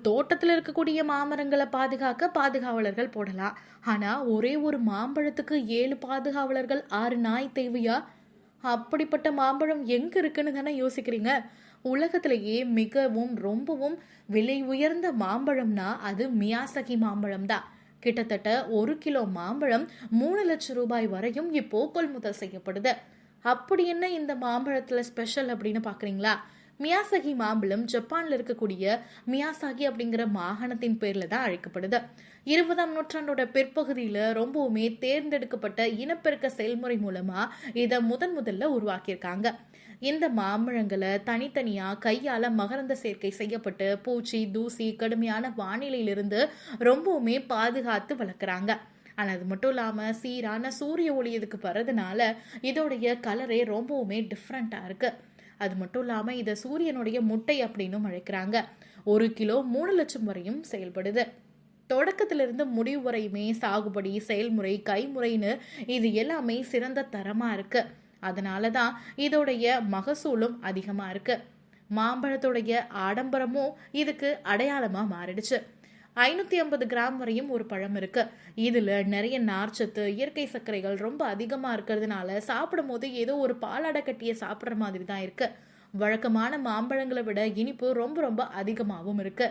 தோட்டத்தில் இருக்கக்கூடிய மாமரங்களை பாதுகாக்க பாதுகாவலர்கள் போடலாம். ஆனா ஒரே ஒரு மாம்பழத்துக்கு 7 பாதுகாவலர்கள் 6 நாய் தேவையா? அப்படிப்பட்ட மாம்பழம் எங்க இருக்குன்னு தானே யோசிக்கிறீங்க. உலகத்திலேயே மிகவும் ரொம்பவும் விலை உயர்ந்த மாம்பழம்னா அது மியாசகி மாம்பழம் தான். கிட்டத்தட்ட 1 கிலோ மாம்பழம் 3 லட்சம் ரூபாய் வரையும் இப்போ கொள்முதல் செய்யப்படுது. அப்படி என்ன இந்த மாம்பழத்துல ஸ்பெஷல் அப்படின்னு பாக்குறீங்களா? மியாசகி மாம்பழம் ஜப்பான்ல இருக்கக்கூடிய மியாசாகி அப்படிங்கிற மாகாணத்தின் பேர்ல தான் அழைக்கப்படுது. 20ஆம் நூற்றாண்டோட பிற்பகுதியில ரொம்பவுமே தேர்ந்தெடுக்கப்பட்ட இனப்பெருக்க செயல்முறை மூலமா இதை முதல்ல உருவாக்கியிருக்காங்க. இந்த மாம்பழங்களை தனித்தனியா கையால மகரந்த சேர்க்கை செய்யப்பட்டு பூச்சி தூசி கடுமையான வானிலையிலிருந்து ரொம்பவுமே பாதுகாத்து வளர்க்குறாங்க. ஆனா அது மட்டும் இல்லாம சீரான சூரிய ஒளி இதுக்கு வர்றதுனால இதோடைய கலரே ரொம்பவுமே டிஃப்ரெண்டா இருக்கு. அது மட்டும் இல்லாம இதை சூரியனுடைய முட்டை அப்படின்னு அழைக்கிறாங்க. 1 கிலோ 3 லட்சம் வரையும் செயல்படுது. தொடக்கத்திலிருந்து முடிவு வரையுமே சாகுபடி செயல்முறை கைமுறைன்னு இது எல்லாமே சிறந்த தரமா இருக்கு. அதனாலதான் இதோடைய மகசூலும் அதிகமா இருக்கு. மாம்பழத்தோடைய ஆடம்பரமும் இதுக்கு அடையாளமா மாறிடுச்சு. 550 கிராம் வரையும் ஒரு பழம் இருக்கு. இதுல நிறைய நார்ச்சத்து இயற்கை சர்க்கரைகள் ரொம்ப அதிகமா இருக்கிறதுனால சாப்பிடும் போது ஏதோ ஒரு பாலாடை கட்டிய சாப்பிட்ற மாதிரி தான் இருக்கு. வழக்கமான மாம்பழங்களை விட இனிப்பு ரொம்ப ரொம்ப அதிகமாகவும் இருக்கு.